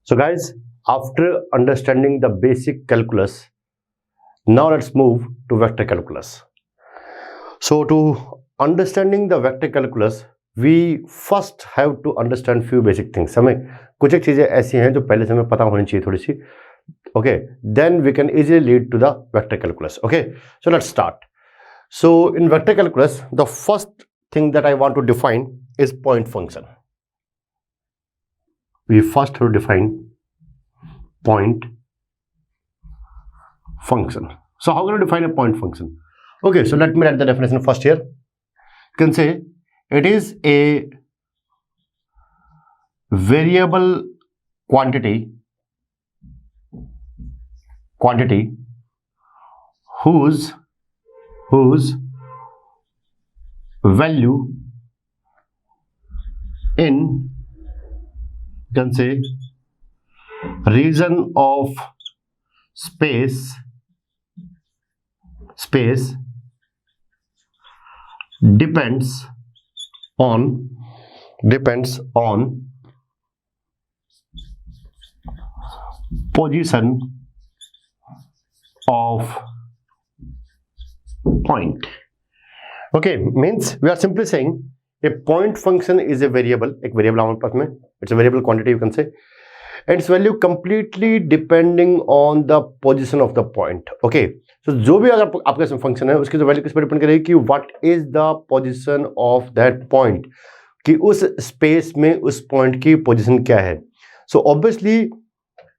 So guys, after understanding the basic calculus, now let's move to vector calculus. So to understanding the vector calculus, we first have to understand few basic things. हमें कुछ एक चीजें ऐसी हैं जो पहले से हमें पता होनी चाहिए थोड़ी सी. Okay, then we can easily lead to the vector calculus. Okay, so let's start. So in vector calculus, the first thing that I want to define is point function. We first have to define point function. So how can we define a point function? Okay, so let me write the definition first here. You can say it is a variable quantity whose value in, you can say, region of space depends on position of point. Okay, means we are simply saying a point function is a variable, एक variable हमारे पास में, it's a variable quantity you can say, and its value completely depending on the position of the point. Okay, so जो भी अगर आपके इसमें function है उसकी जो वैल्यू किस पर डिपेंड करेगी कि what is the position of that point, कि उस स्पेस में उस पॉइंट की पोजीशन क्या है. So obviously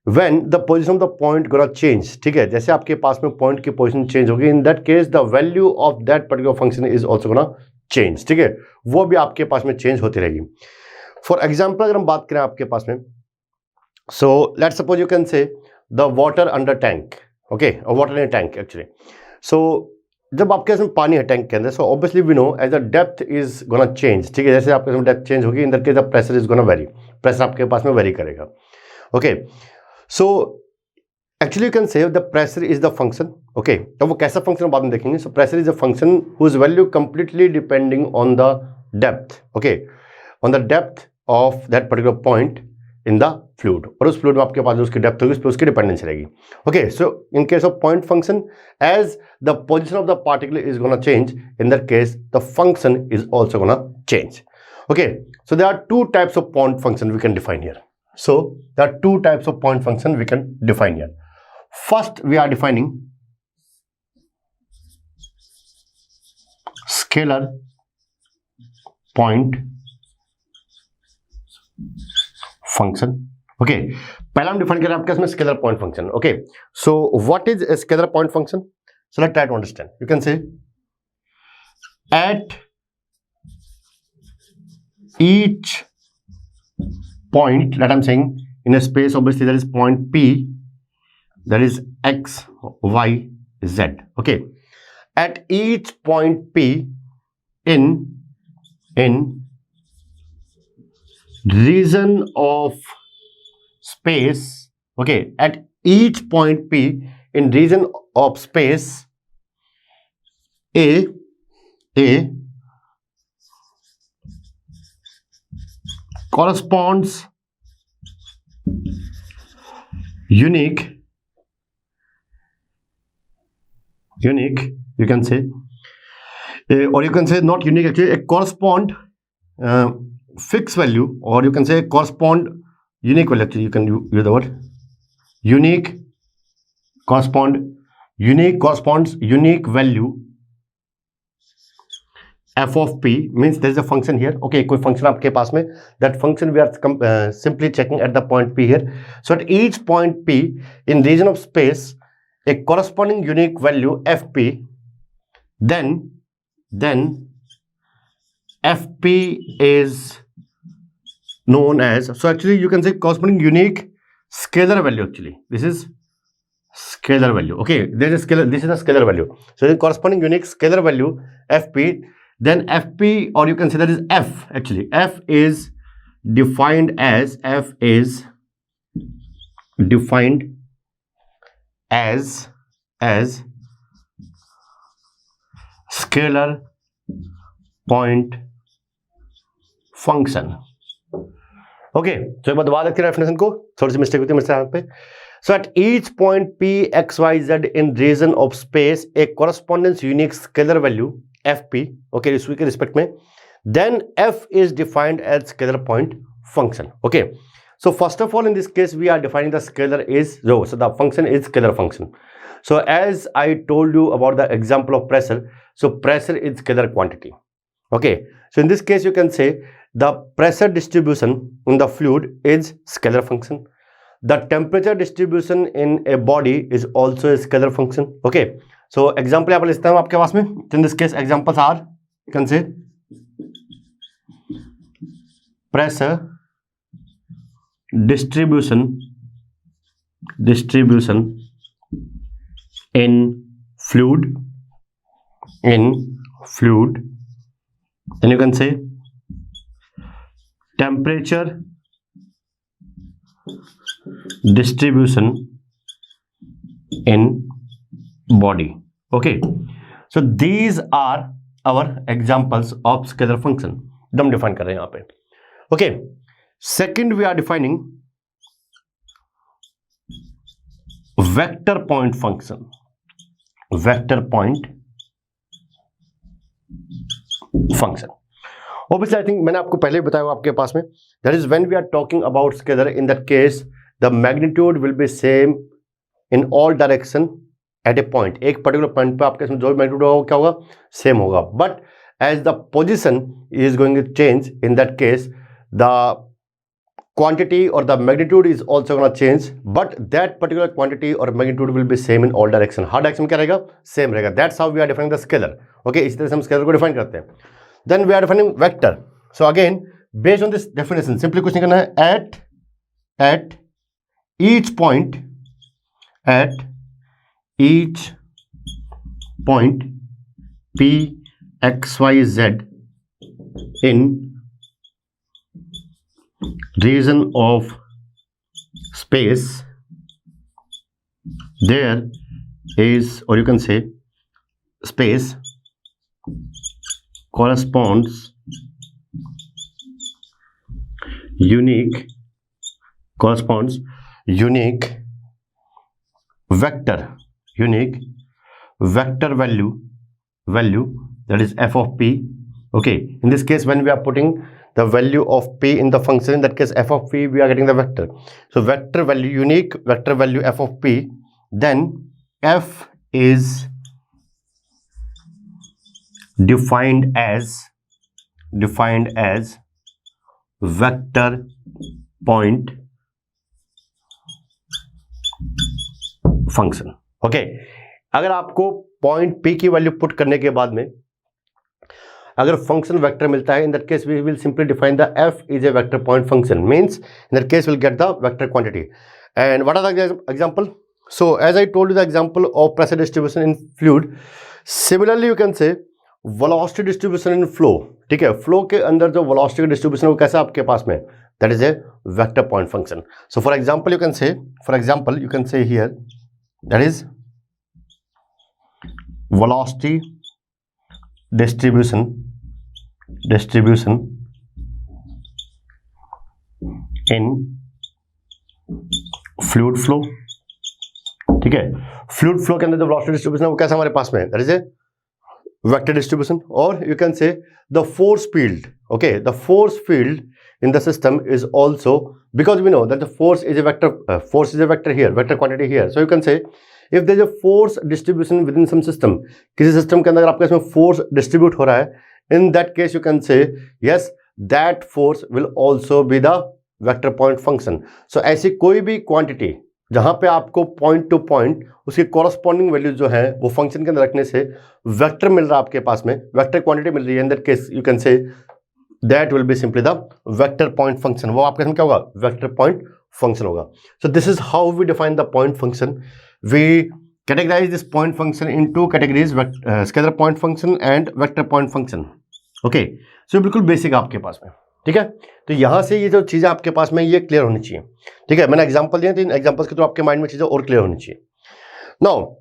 when the position of the point gonna change, ठीक है, जैसे आपके पास में पॉइंट की पोजीशन चेंज होगी, in that case the value of that particular function is also gonna change. ठीक है, वो भी आपके पास में चेंज होती रहेगी. फॉर एग्जाम्पल अगर हम बात करें आपके पास में, so let's suppose you can say the water under tank. Okay, or water in a tank actually. So जब आपके इसमें पानी है टैंक के अंदर, so obviously we know as the depth is gonna change. ठीक है, जैसे आपके इसमें डेप्थ चेंज होगी, in that case the pressure is gonna vary. Pressure आपके पास में वेरी करेगा. Okay, so actually you can say the pressure is the function. Okay, तो वो कैसा फंक्शन बाद में देखेंगे. So pressure is a function whose value completely depending on the depth. Okay, on the depth of that particular point in the fluid. और उस fluid में आपके पास जो उसकी depth होगी उस पर उसकी डिपेंडेंस रहेगी. Okay, so in case of point function, as the position of the particle is gonna change, in that case the function is also gonna change. Okay, so there are two types of point function we can define here. So there are two types of point function we can define here. First, we are defining scalar point function. Okay, पहला हम define करें आपके इसमें scalar point function. Okay, so what is a scalar point function? So let's try to understand. You can say at each point that I'm saying in a space, obviously there is point P, that is x, y, z. Okay, at each point P in region of space, okay, at each point P in region of space A corresponds unique, you can say, or you can say not unique actually, a correspond fixed value, or you can say correspond unique value. Actually you can use the word unique, corresponds unique value f of p, means there is a function here. Okay, कोई function आपके पास में, that function we are simply checking at the point p here. So at each point p in region of space a corresponding unique value fp, then fp is known as, so actually you can say corresponding unique scalar value. Actually this is scalar value. Okay, there is scalar, this is a scalar value. So the corresponding unique scalar value fp, then fp, or you can say that is f. Actually f is defined as scalar point function. Okay, तो एक बार दोबारा देखते हैं definition को, थोड़ी सी mistake होती है मेरे यहाँ पे. So at each point P, X, Y, Z in region of space, a correspondence unique scalar value Fp, okay, इस के रिस्पेक्ट में, then F is defined as scalar point function. Okay, so first of all in this case we are defining the scalar is so the function is scalar function. So as I told you about the example of pressure, so pressure is scalar quantity. Okay, so in this case you can say the pressure distribution in the fluid is scalar function. The temperature distribution in a body is also a scalar function. Okay, so example यहाँ पर लिखता हूँ आपके पास में. In this case examples are, you can say pressure distribution in fluid, then you can say temperature distribution in body. Okay, so these are our examples of scalar function. हम define कर रहे हैं यहाँ पे. Okay, second we are defining vector point function. Obviously I think मैंने आपको पहले बताया आपके पास में, that is when we are talking about scalar, in that case the magnitude will be same in all direction at a point. एक particular point पे आपके इसमें जो भी मैग्नीट्यूड होगा क्या होगा, सेम होगा. But as the position is going to change, in that case the quantity or the magnitude is also going to change, but that particular quantity or magnitude will be same in all direction. Her direction में क्या रहेगा, same रहेगा. That's how we are defining the scalar. Okay, इसी तरह से हम scalar को define करते हैं. Then we are defining vector. So again based on this definition simply कुछ नहीं करना है, at each point P, X, Y, Z in region of space, there is, or you can say space corresponds unique vector value that is f of p. Okay, in this case when we are putting the value of p in the function, in that case f of p we are getting the vector. So vector value, unique vector value f of p, then f is defined as vector point function. Okay, अगर आपको point p की value put करने के बाद में अगर function vector मिलता है, in that case we will simply define the f is a vector point function, means in that case will get the vector quantity. And what are the example? So as I told you the example of pressure distribution in fluid, similarly you can say velocity distribution in flow. ठीक है, flow के अंदर जो velocity का distribution है वो कैसा आपके पास में, that is a vector point function. So for example you can say here that is velocity distribution in fluid flow. ठीक है, फ्लूइड फ्लो के अंदर जो वेलोसिटी डिस्ट्रीब्यूशन है वो कैसा हमारे पास में, that is a vector distribution. और you can say the force field. Okay, the force field in the system is also, because we know that the force is a vector here, vector quantity here. So you can say if there is a force distribution within some system, किसी system के अंदर आपका इसमें force distribute हो रहा है, in that case you can say yes that force will also be the vector point function. So ऐसी कोई भी क्वांटिटी जहां पे आपको पॉइंट टू पॉइंट उसकी कॉरस्पॉन्डिंग वैल्यू जो है वो फंक्शन के अंदर रखने से वेक्टर मिल रहा है आपके पास में, वेक्टर क्वांटिटी मिल रही है, in that case you can से that will be simply the vector point function. वो आपके सामने क्या होगा, vector point function होगा. So this is how we define the point function. We categorize this point function in two categories, scalar point function and vector point function. Okay, so बिल्कुल basic आपके पास में. ठीक है, तो यहाँ से ये जो चीज़ें आपके पास में ये क्लियर होनी चाहिए. ठीक है, मैंने एग्जाम्पल दिए, तो इन एग्जाम्पल्स के थ्रू आपके माइंड में चीज़ें और क्लियर होनी चाहिए. Now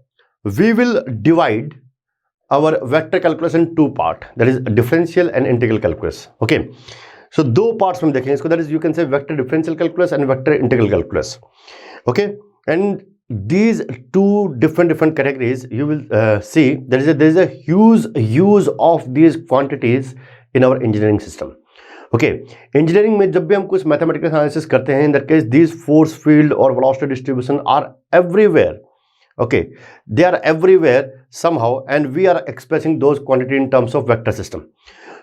we will divide our vector calculus in two part, that is differential and integral calculus. Okay, सो दो पार्ट्स में देखेंगे इसको, दैट इज यू कैन से vector differential calculus and vector integral calculus. Okay, and these two different categories you will see there is a huge use of these quantities in our engineering system. Okay, engineering में जब भी हम कुछ mathematical analysis करते हैं, in that case these force field or velocity distribution are everywhere. Okay, they are everywhere somehow, and we are expressing those quantity in terms of vector system.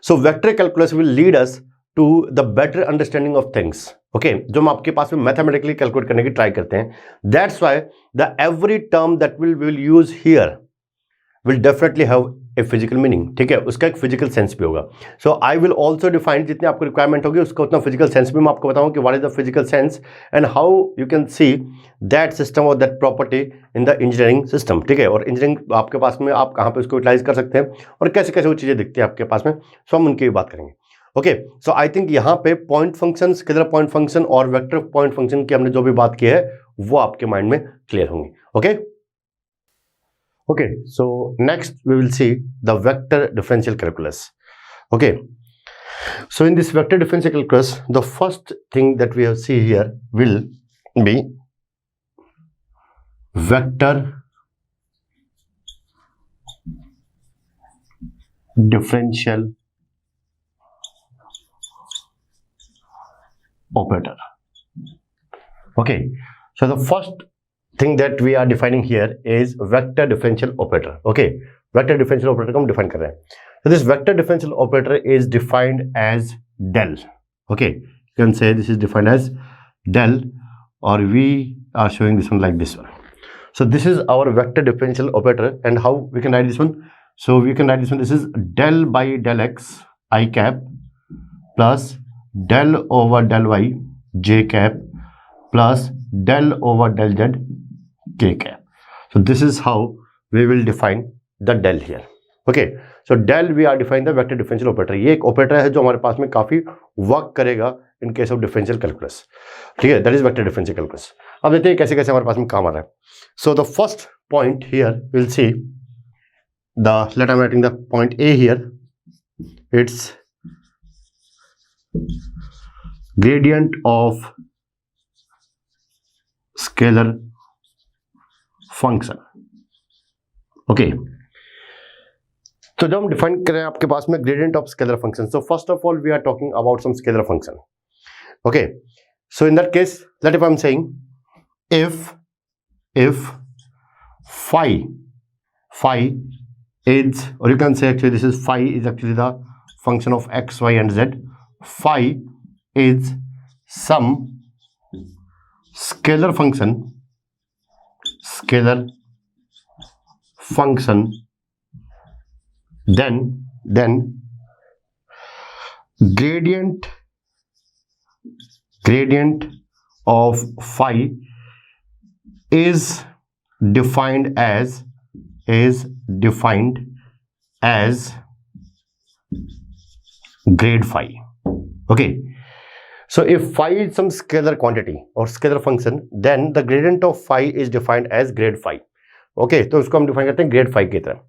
So vector calculus will lead us to the better understanding of things. Okay, जो हम आपके पास में mathematically calculate करने की try करते हैं. That's why the every term that will use here will definitely have a physical meaning. ठीक है, उसका एक फिजिकल सेंस भी होगा. सो आई विल ऑल्सो डिफाइन, जितनी आपको रिक्वायरमेंट होगी उसका उतना फिजिकल सेंस भी मैं आपको बताऊंगा कि what is the physical sense and how you can see that system और that property in the engineering system. ठीक है, और इंजीनियरिंग आपके पास में आप कहाँ पे उसको यूटिलाइज कर सकते हैं और कैसे कैसे वो चीज़ें दिखती हैं आपके पास में. सो हम उनकी भी बात करेंगे. ओके, सो आई थिंक यहाँ पे point function, scalar point function और वेक्टर पॉइंट फंक्शन की हमने जो भी बात की है वो आपके माइंड में क्लियर होंगी. Okay okay, so next we will see the vector differential calculus. Okay, so in this vector differential calculus the first thing that we have see here will be vector differential operator. Okay, so the first thing that we are defining here is vector differential operator. Okay, vector differential operator को हम define कर रहे हैं. So this vector differential operator is defined as del. Okay, you can say this is defined as del, or we are showing this one like this one. So this is our vector differential operator, and how we can write this one? So we can write this one. This is del by del x I cap plus del over del y j cap plus del over del z k cap. So this is how we will define the del here. Okay, so del we are defining the vector differential operator. ये एक operator है जो हमारे पास में काफी work करेगा in case of differential calculus. ठीक है, that is vector differential calculus. अब देखते हैं कैसे कैसे हमारे पास में काम आ रहा है. So the first point here we'll see the, let I'm writing the point A here. It's gradient of scalar function. Okay, तो जब हम डिफाइन करें आपके पास में gradient of scalar function, so first of all we are talking about some scalar function. Okay, so in that case, let if I'm saying if phi is, or you can say actually this is phi is actually the function of x, y and z. Phi is some scalar function then gradient of phi is defined as grade phi. Okay, so if phi is some scalar quantity or scalar function, then the gradient of phi is defined as grade phi. Okay, तो उसको हम define करते हैं grade phi की तरह.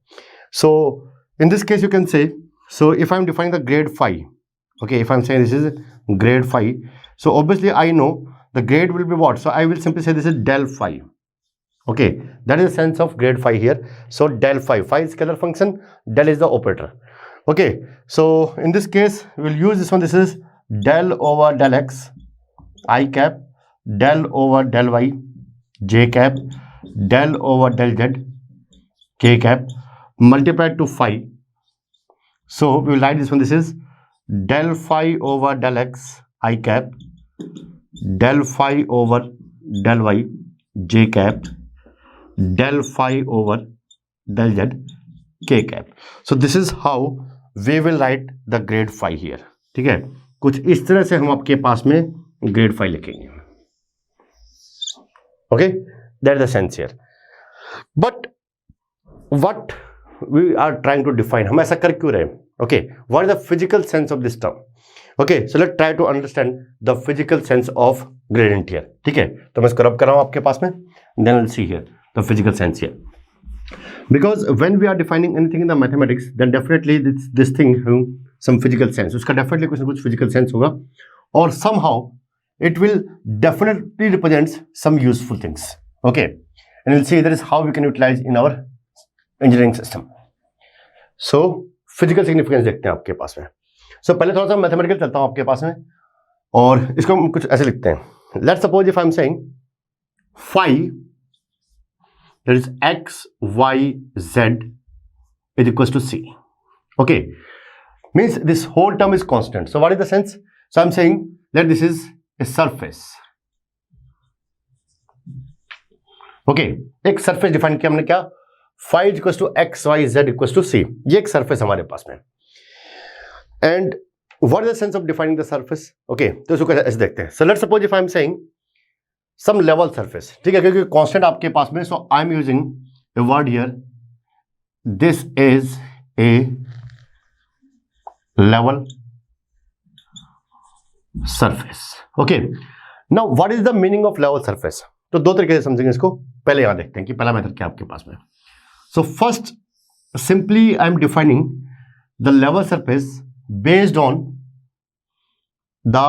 So in this case you can say, so if I am defining the grade phi, okay, if I am saying this is grade phi, so obviously I know the grade will be what? So I will simply say this is del phi. Okay, that is the sense of grade phi here. So del phi is scalar function, del is the operator. Okay, so in this case we will use this one. This is del over del x I cap, del over del y j cap, del over del z k cap multiplied to phi. So we will write this one. This is del phi over del x I cap, del phi over del y j cap, del phi over del z k cap. So this is how we will write the grade phi here. ठीक है, कुछ इस तरह से हम आपके पास में grade phi लिखेंगे. Okay, that is the sense here. But what we are trying to define, हम ऐसा कर क्यों रहे हैं? Okay, what is the physical sense of this term? Okay, so let's try to understand the physical sense of gradient here. ठीक है, तो मैं इसको रब कर रहा हूं आपके पास में. Then we'll see here the physical sense here. Because when we are defining anything in the mathematics, then definitely this thing some physical sense, उसका डेफिनेटली कुछ ना कुछ फिजिकल सेंस होगा, और somehow it will definitely represents some useful things. Okay, and we'll see that is how we can utilize in our engineering system. So physical significance देखते हैं आपके पास में. So पहले थोड़ा सा मैथमेटिकल चलता हूं आपके पास में, और इसको हम कुछ ऐसे लिखते हैं. Let's suppose if I'm saying phi, that is x, y, z is equals to c. Okay, means this whole term is constant. So what is the sense? So I'm saying that this is a surface. Okay, एक surface define किया हमने, क्या? phi equals to x y z equals to c. ये एक surface हमारे पास में. And what is the sense of defining the surface? Okay, तो इसको ऐसे देखते हैं. So let's suppose if I am saying some level surface, ठीक है, क्योंकि कांस्टेंट आपके पास में, so I am using a word here, this is a level surface. Okay, now what is the meaning of level surface? तो दो तरीके से समझेंगे इसको. पहले यहां देखते हैं कि पहला मेथड क्या आपके पास में. So first, simply I am defining the level surface based on the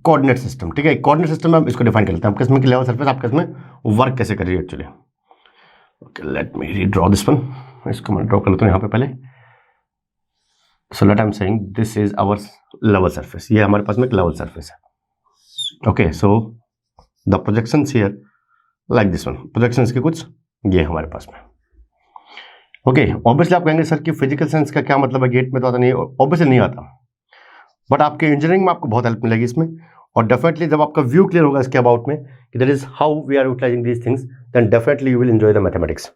coordinate system. ठीक है, coordinate system में हम इसको डिफाइन कर लेते हैं आपके इसमें कि level surface आपके इसमें वर्क कैसे कर रही है actually. Okay, let me redraw this one. इसको मैं ड्रॉ कर लेता हूं यहां पे पहले. So let I'm saying this is our level surface. ये हमारे पास में एक level surface है. Okay, so the projections here like this one. Projections के कुछ ये हमारे पास में. Okay, obviously आप कहेंगे सर कि physical sense का क्या मतलब है, गेट में तो आता नहीं है. Obviously नहीं आता, बट आपके इंजीनियरिंग में आपको बहुत हेल्प मिलेगी इसमें. और डेफिनेटली जब आपका व्यू क्लियर होगा इसके अबाउट में कि that is how we are utilizing these things, then definitely you will enjoy the mathematics.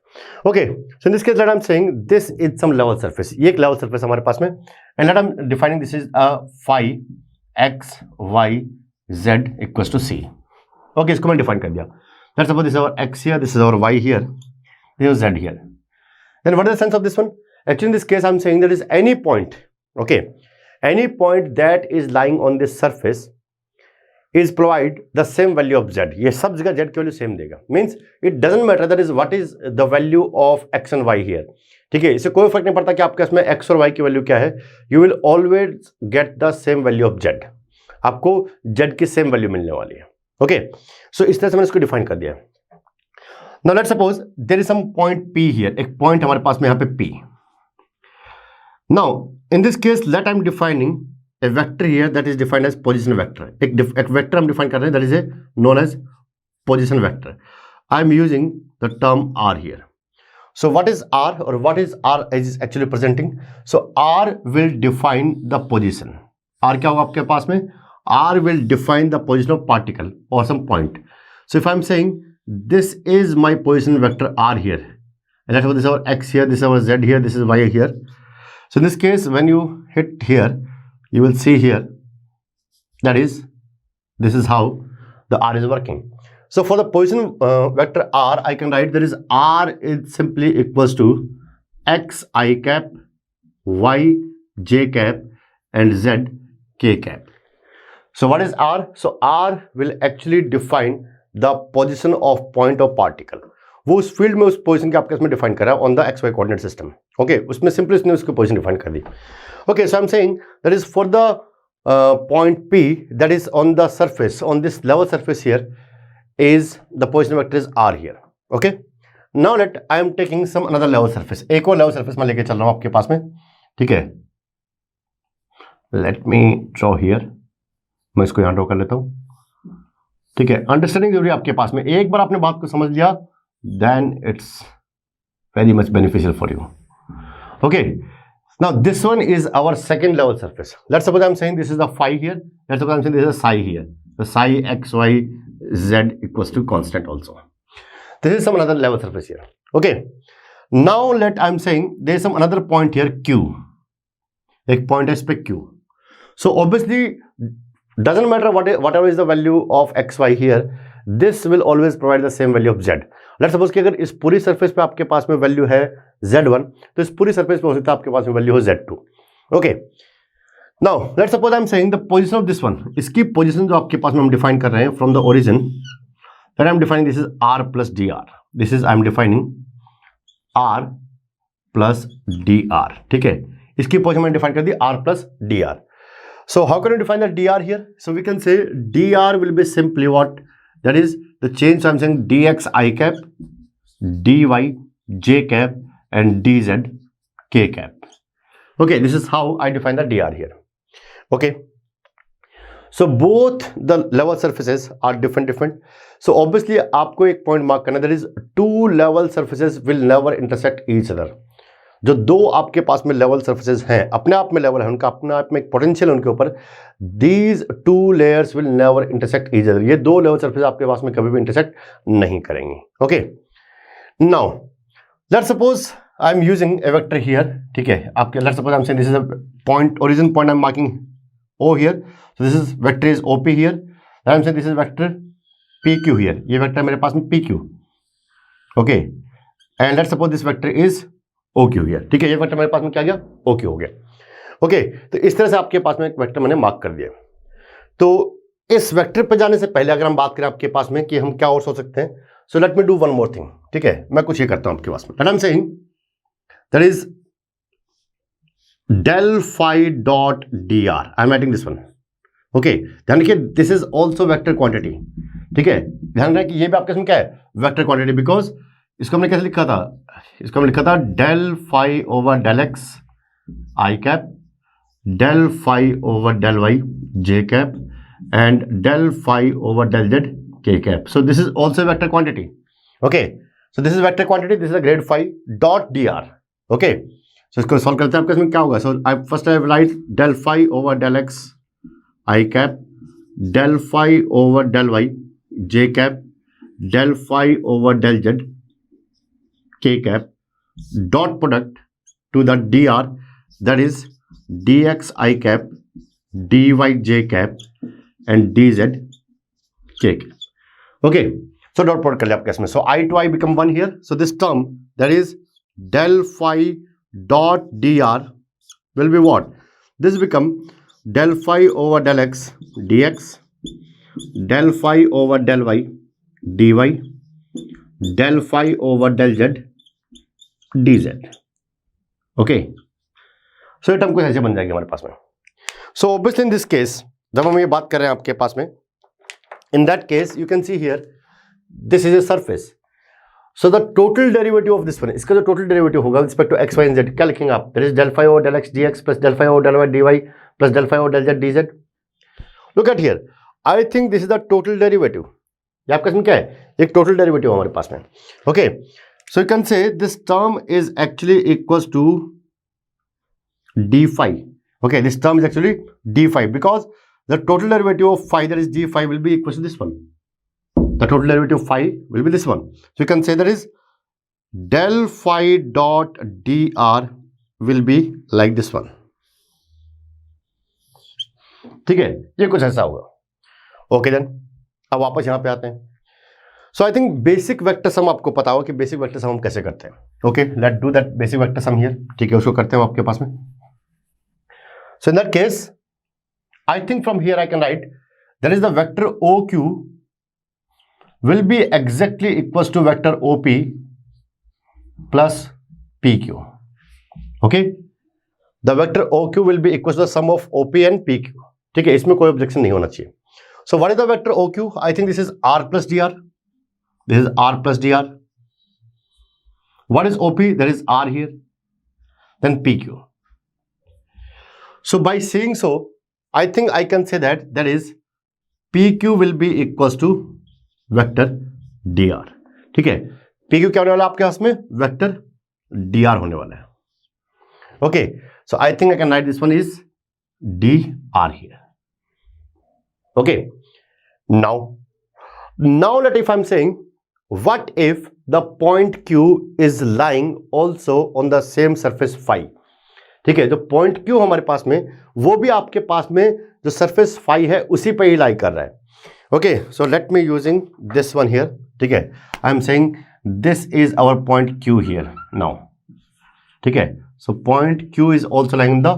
Okay, so in this case let I am saying this is some level surface. ये एक level surface हमारे पास में, and let I am defining this is a phi x y z equals to c. Okay, इसको मैंने define कर दिया. Let's suppose this is our x here, this is our y here, this is z here. Then what is the sense of this one? Actually in this case I am saying that is any point, okay, any point that is lying on this surface is provide the same value of z. ये सब जगह z की value same देगा. Means it doesn't matter that is what is the value of x and y here. ठीक है, इससे कोई फर्क नहीं पड़ता कि आपके इसमें x और y की वैल्यू क्या है. You will always get the same value of z. आपको z की सेम वैल्यू मिलने वाली है. ओके, सो इस तरह से मैंने इसको डिफाइन कर दिया. Now let's suppose there is some point p here. एक पॉइंट हमारे पास में यहाँ पे p. Now, in this case, let I'm defining a vector here that is defined as position vector. एक vector हम define कर रहे हैं that is known as position vector. I'm using the term R here. So what is R, or what is R is actually presenting? So R will define the position. R क्या होगा आपके पास में? R will define the position of particle or some point. So if I'm saying this is my position vector R here, and let's suppose this is our X here, this is our Z here, this is Y here. So in this case, when you hit here, you will see here, that is, this is how the R is working. So for the position vector R, I can write there is R is simply equals to X I cap, Y J cap, and Z K cap. So what is R? So R will actually define the position of point of particle. वो उस field में उस position के आपके इसमें define करा on the x y coordinate system. Okay, उसमें simply उसने उसकी पोजीशन डिफाइन कर दी. Okay, so I am saying that is for the point P that is on the surface, on this level surface here is the position vector is r here. Okay, now let I am taking some another level surface. एक और level surface मैं लेके चल रहा हूं आपके पास में. ठीक है, लेट मी ड्रॉ हियर. मैं इसको यहां ड्रॉ कर लेता हूं. ठीक है, अंडरस्टैंडिंग जरूरी है आपके पास में. एक बार आपने बात को समझ लिया, then it's very much beneficial for you. Okay, now this one is our second level surface. Let's suppose I'm saying this is the phi here. Let's suppose I'm saying this is a psi here. The psi x y z equals to constant also. This is some another level surface here. Okay, now let I'm saying there is some another point here q. एक point है इस पे q. So obviously doesn't matter whatever is the value of x y here, this will always provide the same value of z. Let's suppose कि अगर इस पूरी surface पे आपके पास में वैल्यू है z1, तो इस पूरी सरफेस पे हो सकता है आपके पास में वैल्यू हो z2. Okay, now let's suppose I am saying the position of this one. इसकी पोजीशन जो आपके पास में हम डिफाइन कर रहे हैं from the origin, that I am defining this is r plus dr. This is I am defining r plus dr. ठीक है, इसकी पोजीशन मैंने डिफाइन कर दी r plus D are. So how can you define the dr here? So we can say dr will be simply what? That is the change. So I'm saying dx I cap, dy j cap, and dz k cap. Okay, this is how I define the dr here. Okay. So both the level surfaces are different. So obviously आपको एक point mark करना, that is two level surfaces will never intersect each other. जो दो आपके पास में level surfaces हैं, अपने आप में लेवल है उनका, अपने आप में एक पोटेंशियल उनके ऊपर, these two layers will never intersect each other. ये दो लेवल सर्फेस आपके पास में कभी भी इंटरसेक्ट नहीं करेंगे. Okay, now let's suppose I am using a vector here. ठीक है, आपके let's suppose I am saying this is a point, origin point I am marking O here. So this is vector is O P here. I am saying this is vector P Q here. ये vector मेरे पास में P Q. Okay, and let's suppose this vector is O Q here. ठीक है, ये vector मेरे पास में क्या गया? ओ क्यू हो गया. ओके, तो इस तरह से आपके पास में एक वेक्टर मैंने मार्क कर दिया. तो इस वेक्टर पर जाने से पहले अगर हम बात करें आपके पास में कि हम क्या और सोच सकते हैं, सो let me do one more thing. ठीक है, मैं कुछ ये करता हूं आपके पास में. आई am saying that is del phi dot dr. I am writing this one. Okay, ध्यान रखिए this is also vector quantity. ठीक है, ध्यान रखिए ये भी आपके इसमें क्या है? Vector quantity. बिकॉज इसको हमने कैसे लिखा था? इसको हमने लिखा था del phi over del x I cap, del phi over del y j cap, and del phi over del z k cap. So this is also a vector quantity. Okay, so this is vector quantity. This is a grade phi dot dr. Okay, so इसको solve करते हैं. आपका इसमें क्या होगा? So first I write del phi over del x I cap, del phi over del y j cap, del phi over del z k cap, dot product to the dr, that is dx I cap, dy j cap, and dz k cap. Okay, so dot product कर लिया आपके इसमें. So I to I become 1 here. So this term, that is del phi dot dr will be what? This become del phi over del x dx, del phi over del y dy, del phi over del z dz. Okay, so ये term कुछ ऐसे बन जाएगी हमारे पास में. So obviously in this case जब हम ये बात कर रहे हैं आपके पास में, in that case you can see here this is a surface. So the total derivative of this one, इसका जो टोटल डेरिवेटिव होगा with respect to x Y and Z, क्या लिखेंगे आप? That is del phi over del x dx plus del phi over del y dy plus del phi over del z dz. Look at here, I think this is the total derivative. ये आपका इसमें क्या है? एक total derivative हमारे पास में. Okay, so you can say this term is actually equals to d phi. Okay, this term is actually d phi because the total derivative of phi, that is d phi, will be equal to this one. The total derivative of phi will be this one. So you can say that is del phi dot dr will be like this one. ठीक है, ये कुछ ऐसा होगा. Okay then, अब वापस यहां पे आते हैं. So I think basic vector sum आपको पता होगा कि बेसिक वेक्टर सम हम कैसे करते हैं. Okay, let do that basic vector sum here. ठीक है, उसको करते हैं आपके पास में. So in that case I think from here I can write that is the vector O Q will be exactly equals to vector O P plus P Q. Okay, the vector O Q will be equals to the sum of O P and P Q. ठीक है, इसमें कोई objection नहीं होना चाहिए. So what is the vector O Q? I think this is R plus D R. This is r plus dr. What is OP? There is r here. Then PQ. So by saying so, I think I can say that is PQ will be equals to vector dr. ठीक है, PQ क्या होने वाला है आपके पास में? Vector dr होने वाला है. Okay, so I think I can write this one is dr here. Okay, now let if I'm saying what if the point Q is lying also on the same surface phi. ठीक है, जो point Q हमारे पास में वो भी आपके पास में जो सरफेस phi है उसी पे ही लाई कर रहा है. Okay, so let me using this one here. ठीक है, I am saying this is our point Q here now. ठीक है, so point Q is also lying the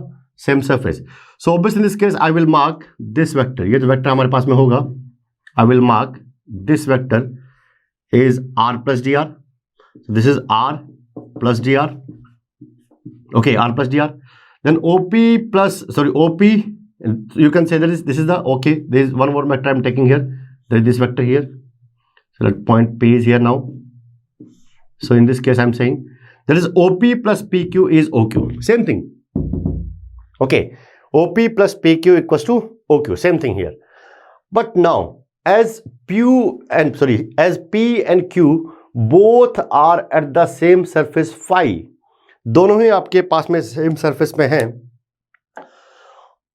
same surface. So obviously in this case I will mark this vector. ये जो vector हमारे पास में होगा, I will mark this vector is r plus dr. So this is r plus dr. Okay, r plus dr. then OP plus, sorry, OP, you can say that this is the, okay, there is one more vector I'm taking here. There is this vector here. So that point P is here now. So in this case, I'm saying that is OP plus PQ is OQ. Same thing. Okay. OP plus PQ equals to OQ. Same thing here. But now, as P and Q both are at the same surface phi, दोनों ही आपके पास में same surface में हैं,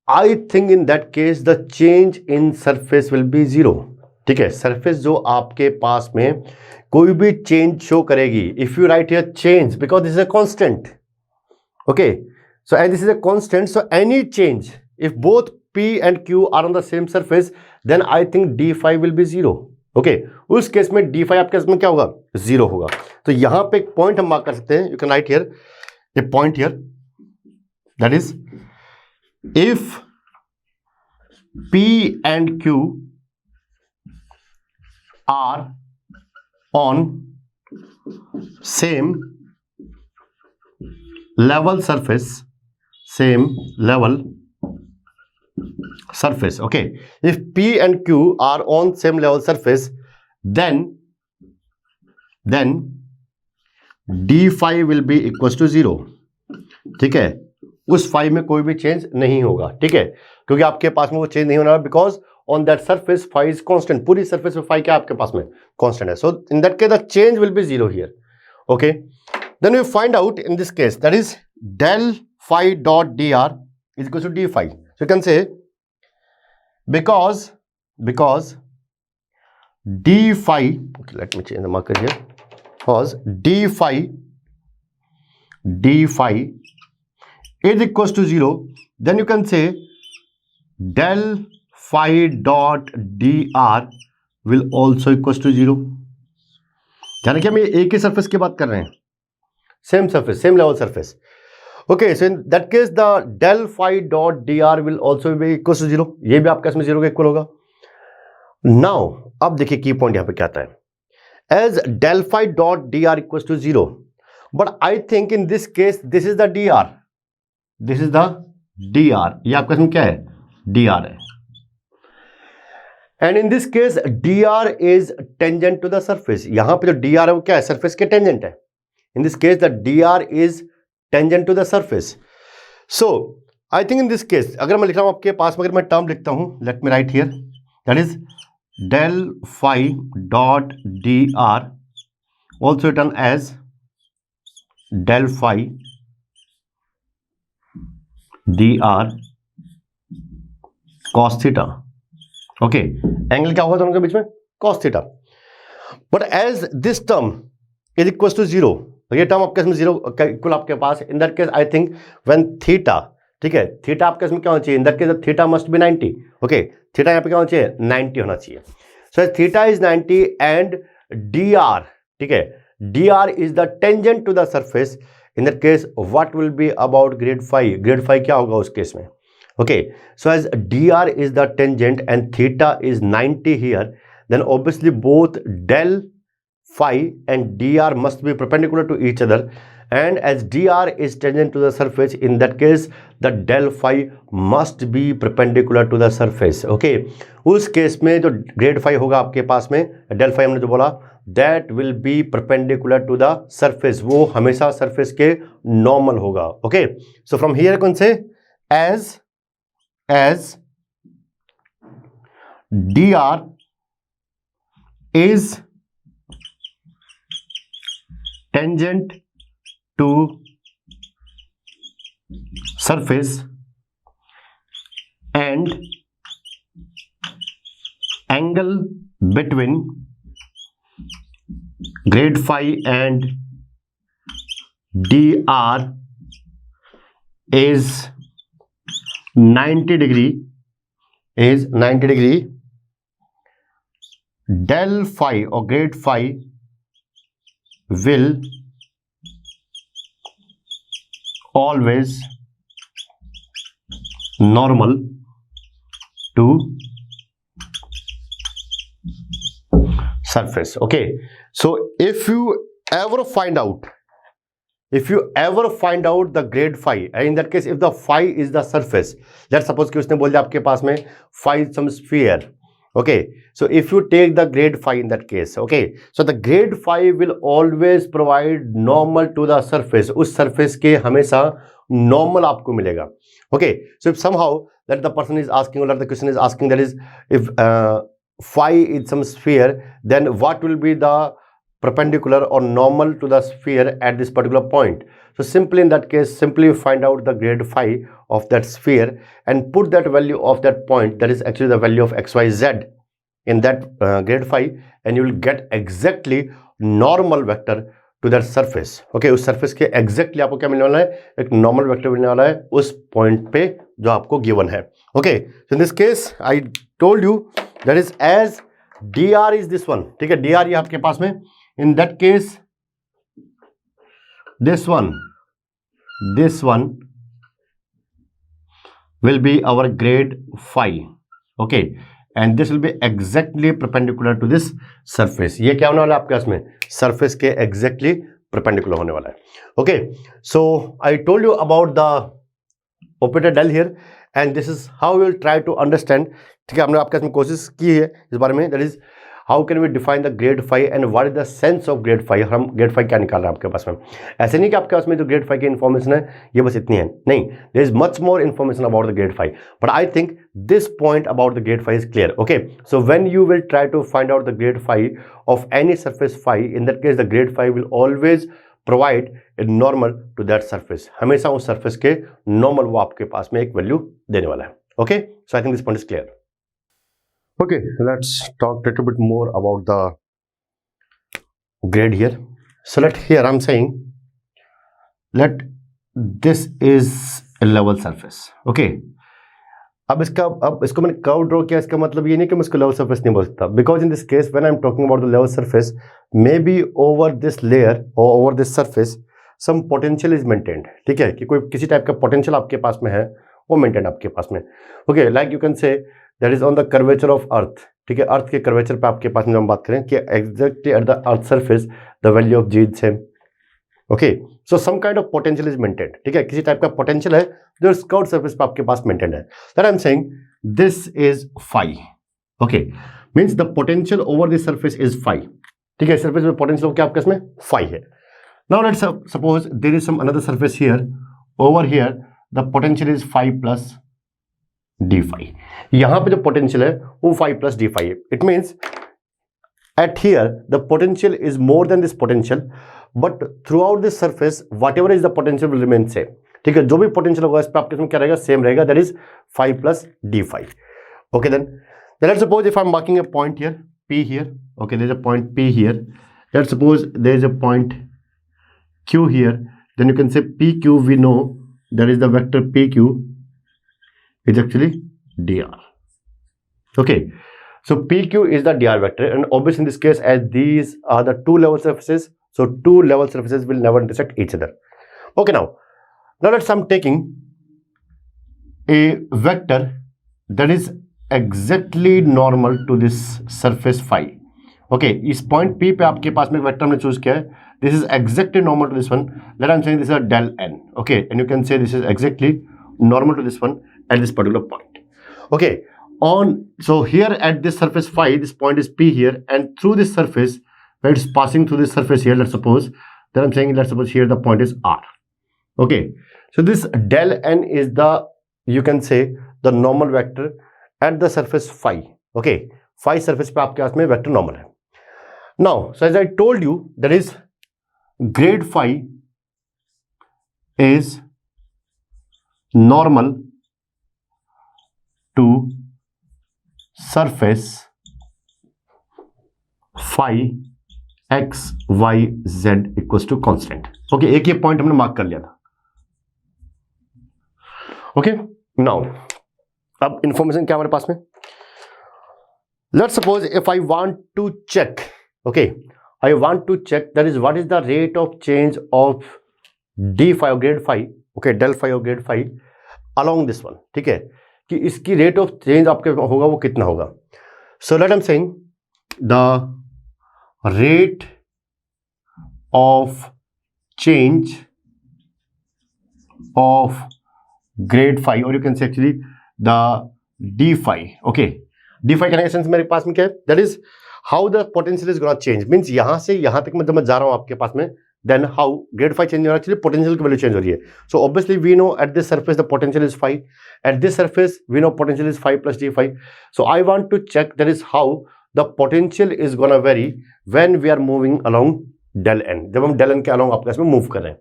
I think in that case the change in surface will be zero. ठीक है, surface जो आपके पास में कोई भी चेंज शो करेगी, if you right here change, because this is a constant. Okay, so and this is a constant, so any change if both P and Q are on the same surface, then I think d phi will be zero. Okay, उस case में d phi आपके case में क्या होगा? Zero होगा. तो यहां पे एक पॉइंट हम मार्क कर सकते हैं. You can write here a point here, that is if P and Q are on same level surface, okay, if P and Q are on same level surface, then d phi will be equals to zero. ठीक है, उस phi में कोई भी change नहीं होगा. ठीक है, क्योंकि आपके पास में वो चेंज नहीं होना, because on that surface phi is constant. पूरी सरफेस में phi क्या आपके पास में कांस्टेंट है. So in that case the change will be zero here. Okay, then we find out in this case that is del phi dot dr is equal to d phi. So you can say because d phi, okay, let me change the marker here, because d phi is equals to 0, then you can say del phi dot dr will also equals to 0. यानी कि हम एक ही surface की बात कर रहे हैं, same surface, same level surface. Okay, so in that case the del phi dot dr will also be equal to 0. ये भी आपका इसमें 0 के इक्वल होगा. Now अब देखिए की पॉइंट यहां पे क्या आता है. As del phi dot dr equals to 0, but I think in this case this is the dr. This is the dr. ये आपका इसमें क्या है? dr है. And in this case dr is tangent to the surface. यहां पे जो dr है वो क्या है? सरफेस के टेंजेंट है. In this case the dr is tangent to the surface. So I think in this case, अगर मैं लिख रहा हूं आपके पास में, अगर मैं टर्म लिखता हूं, let me write here, that is del phi dot dr, also written as del phi dr cos theta. Okay, angle क्या होगा दोनों के बीच में? cos theta. But as this term is equals to 0, ये टर्म आपके इसमें 0 का इक्वल आपके पास, in that case I think when theta, ठीक है, थीटा आपके इसमें क्या होना चाहिए? In that case theta must be 90. Okay, theta यहाँ पे क्या होना चाहिए? 90 होना चाहिए. So theta is 90 and dr, ठीक है, dr is the tangent to the surface. In that case what will be about grad phi? Grad phi क्या होगा उस केस में? Okay, so as dr is the tangent and theta is 90 here, then obviously both del phi and dr must be perpendicular to each other, and as dr is tangent to the surface, in that case the del phi must be perpendicular to the surface. Okay, उस case में जो grade phi होगा आपके पास में, del phi हमने जो बोला, that will be perpendicular to the surface, वो हमेशा सरफेस के नॉर्मल होगा. Okay, so from here you can say as dr is tangent to surface and angle between grade phi and dr is 90 degree, del phi or grade phi will always normal to surface. Okay, so if you ever find out if you ever find out the grade phi, in that case if the phi is the surface, let's suppose कि उसने बोल दिया आपके पास में phi is some sphere, okay, so if you take the grade phi in that case, okay, so the grade phi will always provide normal to the surface, उस surface के हमेशा normal आपको मिलेगा, okay, so if somehow that the person is asking or that the question is asking, that is if phi is some sphere, then what will be the perpendicular or normal to the sphere at this particular point? So simply in that case, simply find out the grade phi of that sphere and put that value of that point, that is actually the value of xyz in that grade phi, and you will get exactly normal vector to that surface. Okay, उस surface के exactly आपको क्या मिलने वाला है, एक normal vector मिलने वाला है उस point पे जो आपको given है. Okay, so in this case I told you that is as dr is this one, ठीक है, dr ये आपके पास में, in that case this one will be our grade phi, okay, and this will be exactly perpendicular to this surface. ये क्या होने वाला है आपके पास में, surface के exactly perpendicular होने वाला है. Okay, so I told you about the operator del here and this is how we will try to understand. ठीक है, हमने आपके पास में कोशिश की है इस बारे में, that is how can we define the grade phi and what is the sense of grade phi. हम grade phi क्या निकाल रहे हैं आपके पास में, ऐसे नहीं कि आपके पास में जो grade phi की इन्फॉर्मेशन है ये बस इतनी है, नहीं, there is much more information about the grade phi, but I think this point about the grade phi is clear. Okay, so when you will try to find out the grade phi of any surface phi, in that case the grade phi will always provide a normal to that surface, हमेशा उस surface के normal वो आपके पास में एक value देने वाला है. Okay, so I think this point is clear. Okay, let's talk a little bit more about the grade here. So here I'm saying let this is a level surface. Okay, अब इसको मैंने curve draw किया, इसका मतलब ये नहीं कि मैं इसको लेवल सरफेस नहीं बोल सकता, because in this case when I am talking about the level surface, maybe over this layer और over this surface some potential is maintained. ठीक है, कि कोई किसी टाइप का पोटेंशियल आपके पास में है वो मेंटेन आपके पास में. Okay, like you can say that is on the curvature of earth. ठीक है, अर्थ के कर्वेचर पे आपके पास में हम बात करें कि exactly at the earth surface the value of G is same. Okay, so some kind of potential is maintained. ठीक है, किसी टाइप का पोटेंशियल है जो स्कर्ट सरफेस पे आपके पास मेंटेन्ड है. That I am saying this is phi. Okay, means the potential over this surface is phi. ठीक है, सरफेस में पोटेंशियल क्या आपके इसमें फाई है. Now let's suppose there is some another surface here, over here the potential is phi plus D phi. यहां पे जो पोटेंशियल है वो फाई प्लस डी फाई है. It means at here the potential is more than this potential, but throughout this surface whatever is the potential will remain same. ठीक है, जो भी पोटेंशियल होगा इस पे आपके इसमें क्या रहेगा, सेम रहेगा, that is phi plus D phi. Okay, then let's suppose if I am marking a point here P here. Okay, there is a point P here. Let's suppose there is a point Q here. Then you can say PQ, we know that is the vector PQ is actually dr. Okay, so PQ is the dr vector, and obviously in this case as these are the two level surfaces, so two level surfaces will never intersect each other. Okay, now let's I'm taking a vector that is exactly normal to this surface phi. Okay, इस point P पे आपके पास में vector हमने choose किया है. This is exactly normal to this one. Let I'm saying this is a del n. Okay, and you can say this is exactly normal to this one at this particular point. Okay, so here at this surface phi, this point is P here, and through this surface, when it's passing through this surface here, let's suppose, then I'm saying let's suppose here the point is R. Okay, so this del n is the, you can say, the normal vector at the surface phi. Okay, phi surface पे आपके पास में vector normal है. Now, so as I told you, that is grade phi is normal to surface phi x y z equals to constant. Okay, एक ये point हमने mark कर लिया था. Okay, now अब इंफॉर्मेशन क्या हमारे पास में, let's suppose if I want to check, okay, I want to check that is what is the rate of change of d phi grad phi, okay, del phi और grad phi along this one. ठीक है, कि इसकी rate of change आपके होगा वो कितना होगा. So let I am saying the rate of change of grade phi, or you can say actually the d phi. Okay, d phi का एसेंस मेरे पास में क्या है, that is how the potential is gonna change, means यहां से यहां तक मैं जब मैं जा रहा हूं आपके पास में, then how grad phi change हो रहा है, एक्चुअली पोटेंशियल की वैल्यू चेंज हो रही है. So obviously we know at this surface the potential is phi, at this surface we know potential is phi plus D phi. So I want to check that is how the potential is gonna vary when we are moving along del N, जब हम del N के along आपके इसमें move कर रहे हैं.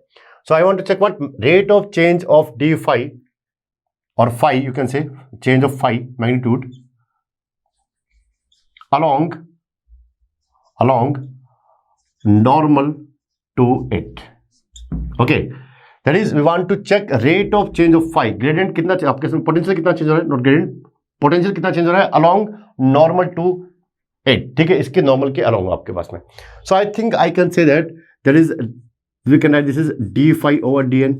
So I want to check what rate of change of d phi और phi, you can say change of phi magnitude along normal to it. Okay, that is we want to check rate of change of phi, gradient कितना आपके इसमें potential कितना change हो रहा है, not gradient, potential कितना change हो रहा है along normal to it. ठीक है, इसके नॉर्मल के along आपके पास में. So I think I can say that is we can write this is d phi over dn.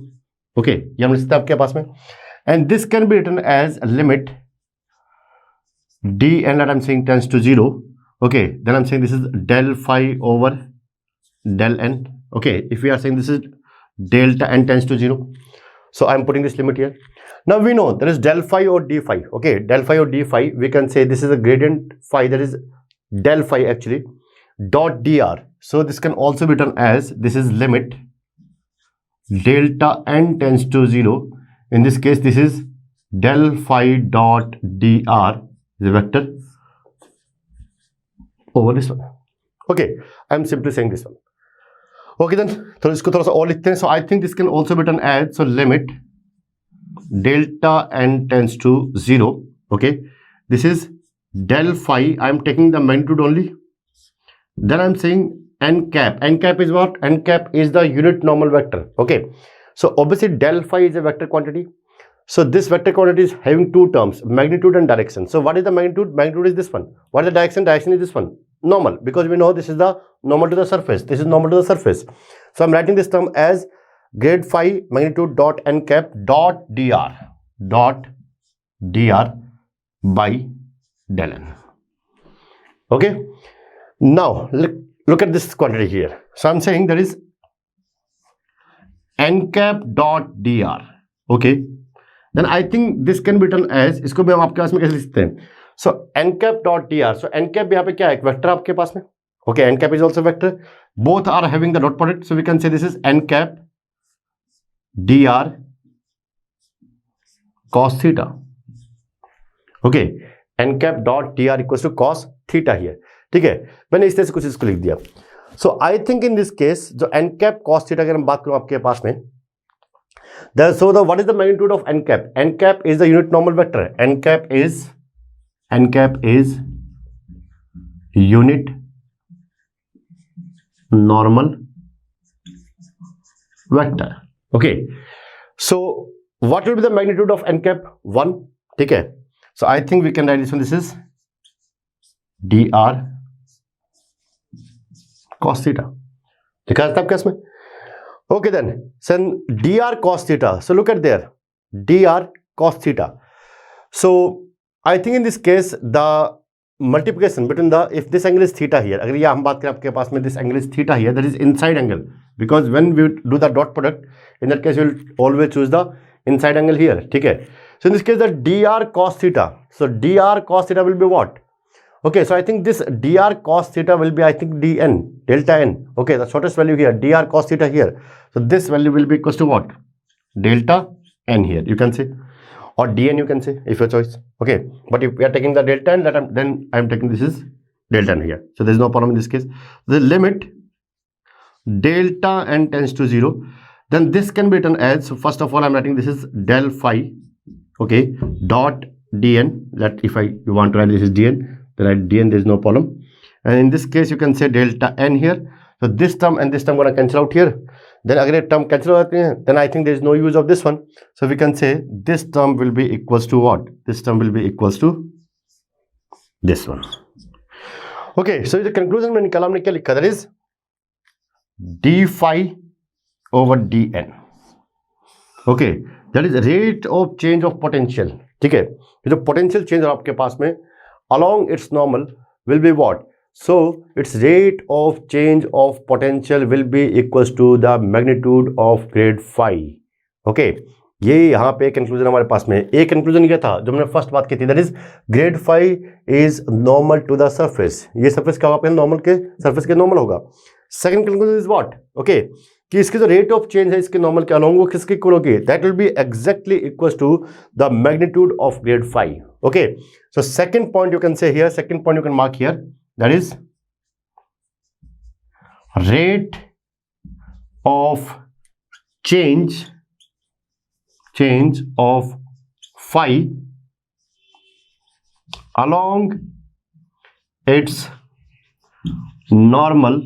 Okay, ये हम लिख सकते हैं आपके पास में, and this can be written as limit dn that I'm saying tends to 0. Okay, then I'm saying this is del phi over del n. Okay, if we are saying this is delta n tends to 0, so I'm putting this limit here. Now we know there is del phi or d phi. Okay, del phi or d phi, we can say this is a gradient phi, that is del phi actually dot dr. So this can also be written as this is limit delta n tends to 0. In this case, this is del phi dot dr is a vector over this one. Okay, I'm simply saying this one. Okay, then तो इसको थोड़ा सा और लिखते हैं. So I think this can also be written as, so limit delta n tends to 0. Okay, this is del phi, I'm taking the magnitude only. Then I'm saying n cap. N cap is what? N cap is the unit normal vector. Okay, so obviously del phi is a vector quantity. So this vector quantity is having two terms, magnitude and direction. So what is the magnitude? Magnitude is this one. What is the direction? Direction is this one, normal, because we know this is the normal to the surface. This is normal to the surface. So I'm writing this term as grade phi magnitude dot n cap dot dr by del n. Okay. Now look at this quantity here. So I'm saying there is n cap dot dr. Okay. Then I think this can be written as, इसको भी हम आपके पास में कैसे लिखते हैं, so n cap dot dr. So n cap यहाँ पे क्या है, एक वेक्टर आपके पास में. Okay, n cap is also vector. Both are having the dot product. So we can say this is n cap dr cos theta. Okay, n cap dot dr equals to cos theta here. ठीक है, मैंने इस तरह से कुछ इसको लिख दिया. So I think in this case जो n cap cos theta अगर हम बात करूं आपके पास में, so what is the magnitude of n cap? N cap is the unit normal vector. N cap is unit normal vector. Okay, so what will be the magnitude of n cap? 1. ठीक है, so I think we can write this one. This is dr cos theta. लिखा था आपके इसमें. Okay, then dr cos theta. So look at there, dr cos theta. So I think in this case the multiplication between the, if this angle is theta here, अगर ये हम बात करें आपके पास में, this angle is theta here, that is inside angle, because when we do the dot product, in that case you will always choose the inside angle here. ठीक है. So in this case the dr cos theta. So dr cos theta will be what? Okay, so I think this dr cos theta will be, I think, dn, delta n. Okay, the shortest value here, dr cos theta here. So this value will be equals to what? Delta n here, you can say, or dn you can say, if your choice. Okay, but if we are taking the delta n, then I am taking this is delta n here. So there is no problem in this case. The limit delta n tends to 0. Then this can be written as, so first of all, I am writing this is del phi. Okay, dot dn. That if you want to write this is dn. Right, dn, there is no problem, and in this case you can say delta n here. So this term and this term gonna cancel out here. Then अगर ये term cancel हो जाते हैं, then I think there is no use of this one. So we can say this term will be equals to what? This term will be equals to this one. Okay, so the conclusion में निकाला हमने क्या लिखा, that is d phi over dn. Okay, that is rate of change of potential. ठीक है, ये जो potential change है आपके पास में along its normal will be what? So its rate of change of potential will be equals to the magnitude of grade phi. Okay ये यहाँ पे कंक्लूजन हमारे पास में एक कंक्लूजन ये था जो हमने फर्स्ट बात की थी, that is grad 5 is normal to the surface. ये सरफेस क्या होगा, नॉर्मल के सरफेस के नॉर्मल होगा। Second conclusion is what, okay, कि इसकी जो रेट ऑफ चेंज है इसके नॉर्मल के अलोंग वो किसके इक्वल होगी, that will be exactly equal to the magnitude of grad 5। Okay, so second point you can say here, second point you can mark here, that is rate of change of phi along its normal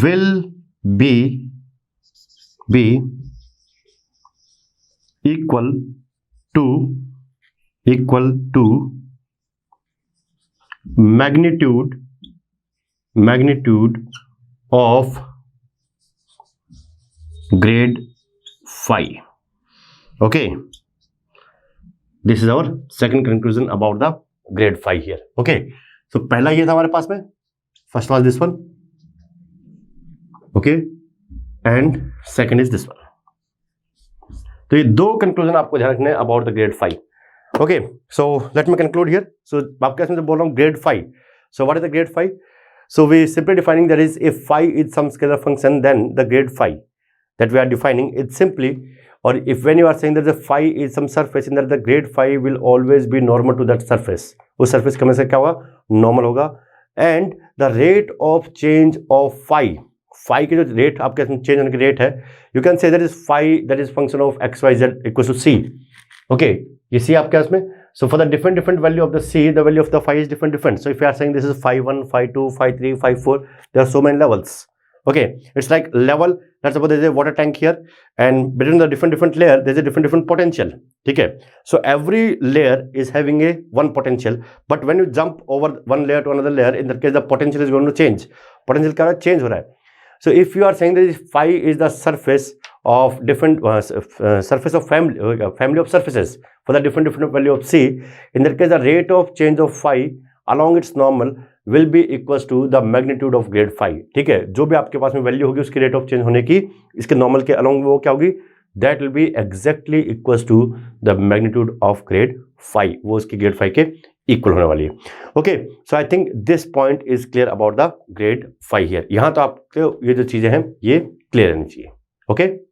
will be equal to magnitude of grade 5. Okay, this is our second conclusion about the grade 5 here. Okay, so पहला ये था हमारे पास में, first was this one, okay, and second is this one. तो ये दो conclusion आपको ध्यान रखने about the grad 5. Okay, so let me conclude here. So आपके इसमें बोल रहा हूँ grad 5. So what is the grad 5? So we simply defining that is if phi is some scalar function, then the grade phi that we are defining, it's simply, or if when you are saying that the phi is some surface, in that the grade phi will always be normal to that surface. उस surface का हमेशा क्या होगा, normal होगा. And the rate of change of phi की जो rate आपके change होने की rate है, you can say that is phi that is function of x y z equals to c. Okay, ये c आपके इसमें. So for the different value of the c, the value of the phi is different. So if you are saying this is phi 1, phi 2, phi 3, phi 4, there are so many levels. Okay, it's like level. Let's suppose there is a water tank here, and between the different layer, there is a different potential. Okay, so every layer is having a one potential, but when you jump over one layer to another layer, in that case the potential is going to change. Potential क्या change हो रहा है. So if you are saying that phi is the surface of different surface of family of surfaces for the different value of c, in that case the rate of change of phi along its normal will be equals to the magnitude of grade phi. ठीक है, जो भी आपके पास में value होगी उसकी rate of change होने की इसके नॉर्मल के along वो क्या होगी, that will be exactly equals to the magnitude of grade phi. वो उसकी grade phi के इक्वल होने वाली है. Okay, so I think this point is clear about the grad 5 here. यहाँ तो आपको ये जो चीजें हैं ये क्लियर रहनी चाहिए. ओके.